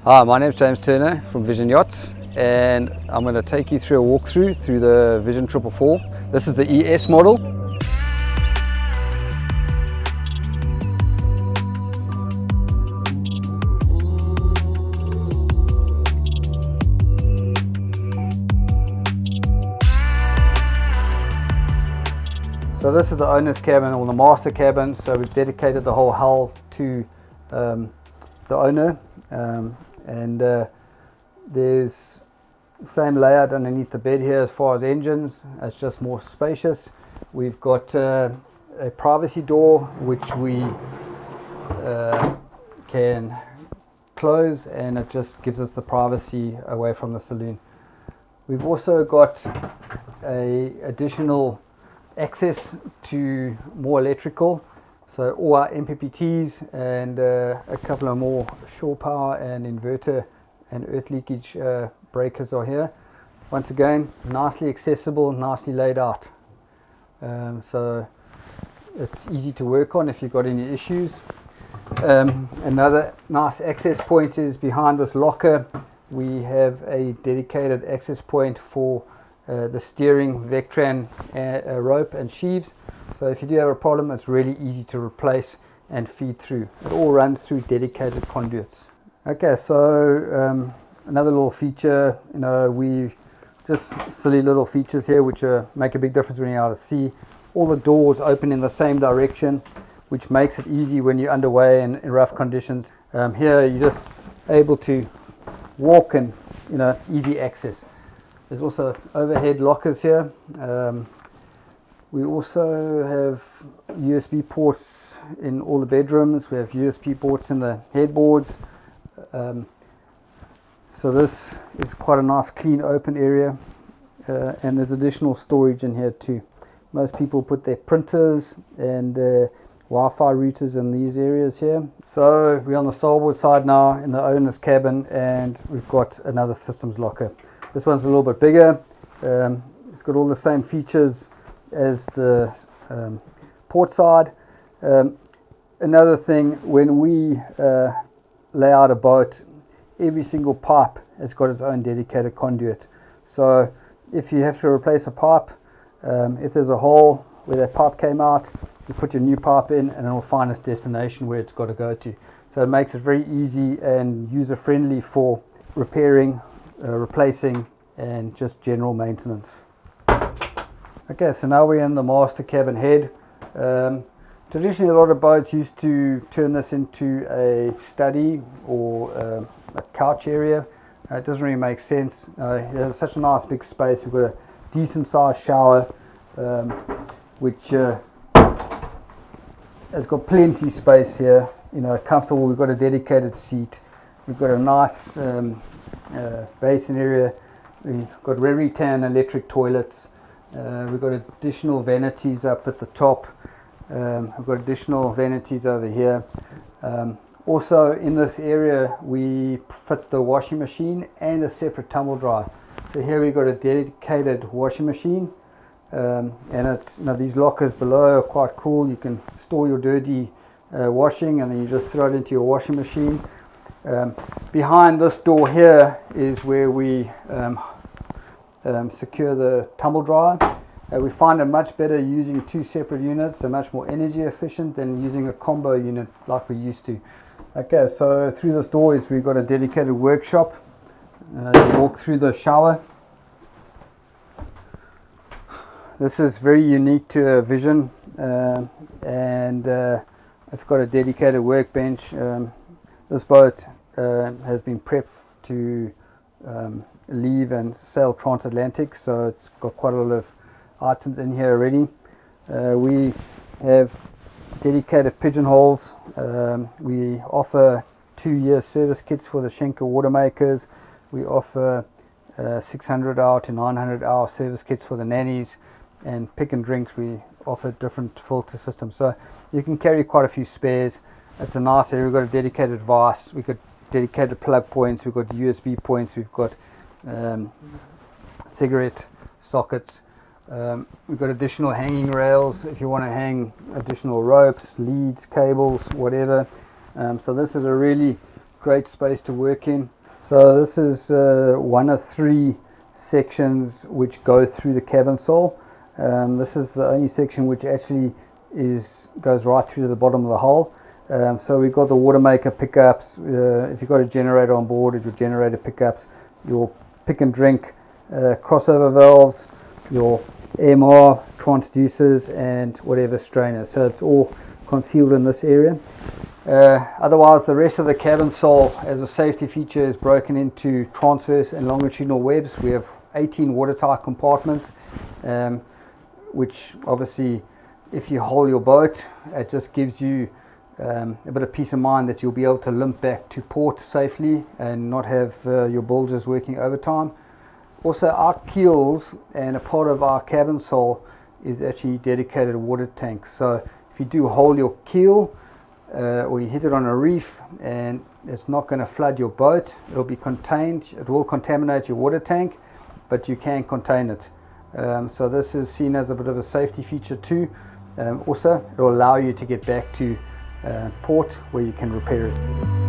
Hi, my name is James Turner from Vision Yachts, and I'm going to take you through a walkthrough through the Vision 444. This is the ES model. So this is the owner's cabin, or the master cabin. So we've dedicated the whole hull to the owner, and there's the same layout underneath the bed here as far as engines. It's just more spacious. We've got a privacy door which we can close, and it just gives us the privacy away from the saloon. We've also got a additional access to more electrical, so all our MPPTs and a couple of more shore power and inverter and earth leakage breakers are here. Once again, nicely accessible, nicely laid out, so it's easy to work on if you've got any issues. Another nice access point is behind this locker. We have a dedicated access point for the steering, Vectran rope and sheaves, so if you do have a problem, it's really easy to replace and feed through. It all runs through dedicated conduits. Okay, so another little feature, we just silly little features here which make a big difference when you're out at sea. All the doors open in the same direction, which makes it easy when you're underway in rough conditions. Here you're just able to walk and easy access. There's also overhead lockers here. We also have USB ports in all the bedrooms. We have USB ports in the headboards. So this is quite a nice clean open area, and there's additional storage in here too. Most people put their printers and Wi-Fi routers in these areas here. So we're on the starboard side now in the owner's cabin, and we've got another systems locker. This one's a little bit bigger. It's got all the same features as the port side. Another thing, when we lay out a boat, every single pipe has got its own dedicated conduit. So if you have to replace a pipe, if there's a hole where that pipe came out, you put your new pipe in and it will find its destination where it's got to go to. So it makes it very easy and user friendly for repairing, replacing, and just general maintenance. Okay, so now we're in the master cabin head. Traditionally a lot of boats used to turn this into a study or a couch area. It doesn't really make sense. There's such a nice big space. We've got a decent sized shower, which has got plenty space here, comfortable. We've got a dedicated seat. We've got a nice basin area. We've got Revitan electric toilets. We've got additional vanities up at the top. We've got additional vanities over here. Also in this area we fit the washing machine and a separate tumble dryer. So here we've got a dedicated washing machine, and it's these lockers below are quite cool. You can store your dirty washing, and then you just throw it into your washing machine. Behind this door here is where we secure the tumble dryer. We find it much better using two separate units. They're much more energy efficient than using a combo unit like we used to. Okay, so through this door we've got a dedicated workshop. You walk through the shower. This is very unique to a Vision, and it's got a dedicated workbench. This boat has been prepped to leave and sail transatlantic, so it's got quite a lot of items in here already. We have dedicated pigeonholes. We offer 2-year service kits for the Schenker water makers. We offer 600-hour to 900-hour service kits for the nannies, and pick and drinks we offer different filter systems, so you can carry quite a few spares. It's a nice area. We've got a dedicated vise, we've got dedicated plug points, we've got USB points, we've got cigarette sockets. We've got additional hanging rails if you want to hang additional ropes, leads, cables, whatever. So this is a really great space to work in. So this is one of 3 sections which go through the cabin sole. This is the only section which actually goes right through to the bottom of the hull. So we've got the water maker pickups. If you've got a generator on board, it's your generator pickups, your pick and drink crossover valves, your MR transducers, and whatever strainers. So it's all concealed in this area. Otherwise, the rest of the cabin sole as a safety feature is broken into transverse and longitudinal webs. We have 18 watertight compartments, which obviously, if you haul your boat, it just gives you a bit of peace of mind that you'll be able to limp back to port safely and not have your bilges working overtime. Also, our keels and a part of our cabin sole is actually dedicated water tanks. So if you do haul your keel or you hit it on a reef, and it's not going to flood your boat, it'll be contained. It will contaminate your water tank, but you can contain it. So this is seen as a bit of a safety feature too. Also, it will allow you to get back to port where you can repair it.